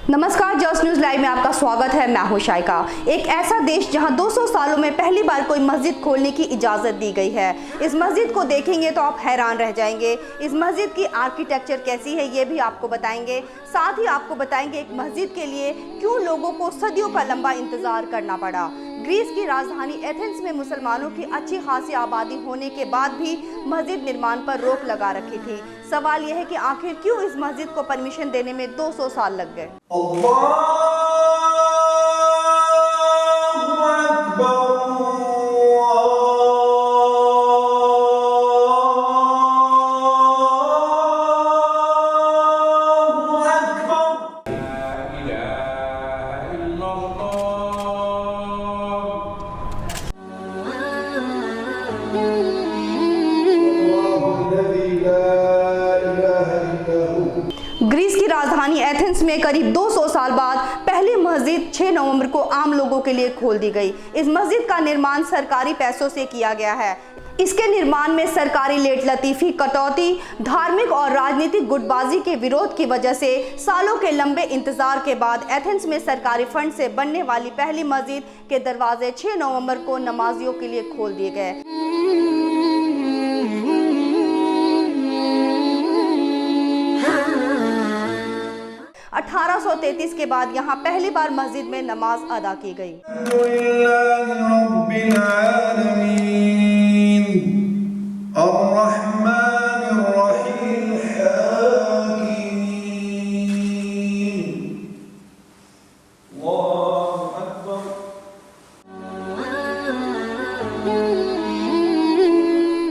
नमस्कार, just news live में आपका स्वागत है। मैं हूं शाइका। एक ऐसा देश जहां 200 सालों में पहली बार कोई मस्जिद खोलने की इजाजत दी गई है। इस मस्जिद को देखेंगे तो आप हैरान रह जाएंगे। इस मस्जिद की आर्किटेक्चर कैसी है ये भी आपको बताएंगे। साथ ही आपको बताएंगे एक मस्जिद के लिए क्यों लोगों को सदियों का लंबा इंतजार करना पड़ा। ग्रीस की राजधानी एथेंस में मुसलमानों की अच्छी खासी आबादी होने के बाद भी मस्जिद निर्माण पर रोक लगा रखी थी। सवाल यह है कि आखिर क्यों इस मस्जिद को परमिशन देने में 200 साल लग गए। ग्रीस की राजधानी एथेंस में करीब 200 साल बाद पहली मस्जिद 6 नवंबर को आम लोगों के लिए खोल दी गई। इस मस्जिद का निर्माण सरकारी पैसों से किया गया है। इसके निर्माण में सरकारी लेट लतीफी, कटौती, धार्मिक और राजनीतिक गुटबाजी के विरोध की वजह से सालों के लंबे इंतजार के बाद एथेंस में सरकारी फंड से बनने वाली पहली मस्जिद के दरवाजे 6 नवंबर को नमाजियों के लिए खोल दिए गए। (1833) के बाद यहाँ पहली बार मस्जिद में नमाज अदा की गई।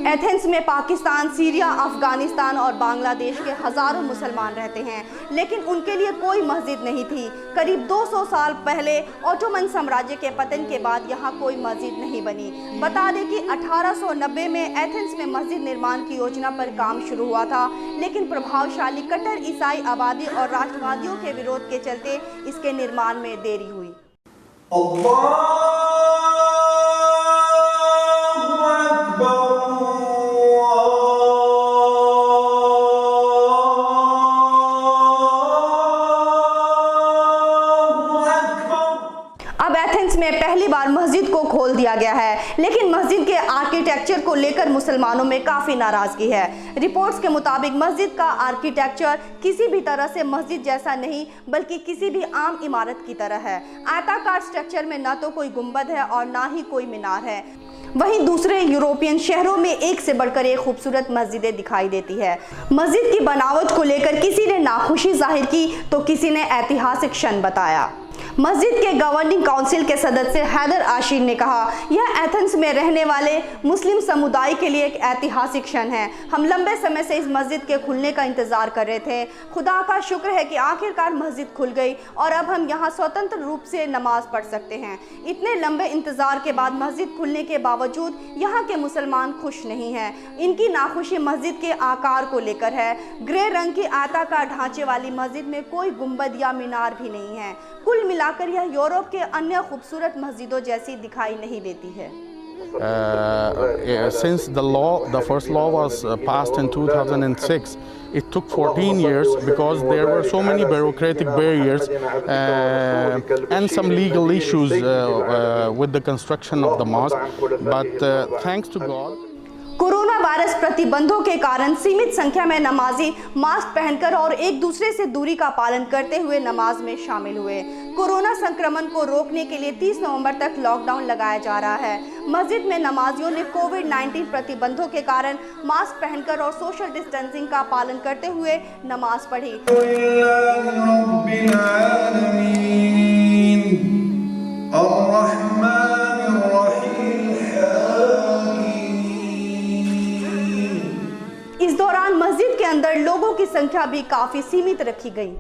एथेंस में पाकिस्तान, सीरिया, अफगानिस्तान और बांग्लादेश के हजारों मुसलमान रहते हैं, लेकिन उनके लिए कोई मस्जिद नहीं थी। करीब 200 साल पहले ओटोमन साम्राज्य के पतन के बाद यहाँ कोई मस्जिद नहीं बनी। बता दें कि 1890 में एथेंस में मस्जिद निर्माण की योजना पर काम शुरू हुआ था, लेकिन प्रभावशाली कट्टर ईसाई आबादी और राष्ट्रवादियों के विरोध के चलते इसके निर्माण में देरी हुई। अब एथेंस में पहली बार मस्जिद को खोल दिया गया है, लेकिन मस्जिद के आर्किटेक्चर को लेकर मुसलमानों में काफ़ी नाराज़गी है। रिपोर्ट्स के मुताबिक मस्जिद का आर्किटेक्चर किसी भी तरह से मस्जिद जैसा नहीं, बल्कि किसी भी आम इमारत की तरह है। आयताकार स्ट्रक्चर में ना तो कोई गुंबद है और ना ही कोई मीनार है। वहीं दूसरे यूरोपियन शहरों में एक से बढ़कर एक खूबसूरत मस्जिदें दिखाई देती है। मस्जिद की बनावट को लेकर किसी ने नाखुशी जाहिर की तो किसी ने ऐतिहासिक क्षण बताया। मस्जिद के गवर्निंग काउंसिल के सदस्य हैदर आशीर ने कहा, यह एथेंस में रहने वाले मुस्लिम समुदाय के लिए एक ऐतिहासिक क्षण है। हम लंबे समय से इस मस्जिद के खुलने का इंतजार कर रहे थे। खुदा का शुक्र है कि आखिरकार मस्जिद खुल गई और अब हम यहाँ स्वतंत्र रूप से नमाज पढ़ सकते हैं। इतने लंबे इंतजार के बाद मस्जिद खुलने के बावजूद यहाँ के मुसलमान खुश नहीं हैं। इनकी नाखुशी मस्जिद के आकार को लेकर है। ग्रे रंग की आयताकार ढांचे वाली मस्जिद में कोई गुंबद या मीनार भी नहीं है। कुल मिलाकर यह यूरोप के अन्य खूबसूरत मस्जिदों जैसी दिखाई नहीं देती है। Since the first law was passed in 2006, it took 14 years because there were so many bureaucratic barriers and some legal issues with the construction of the mosque. But thanks to God, corona virus प्रतिबंधों के कारण सीमित संख्या में नमाजी mask पहनकर और एक दूसरे से दूरी का पालन करते हुए नमाज में शामिल हुए। कोरोना संक्रमण को रोकने के लिए 30 नवंबर तक लॉकडाउन लगाया जा रहा है। मस्जिद में नमाजियों ने कोविड-19 प्रतिबंधों के कारण मास्क पहनकर और सोशल डिस्टेंसिंग का पालन करते हुए नमाज पढ़ी। इस दौरान मस्जिद के अंदर लोगों की संख्या भी काफी सीमित रखी गई।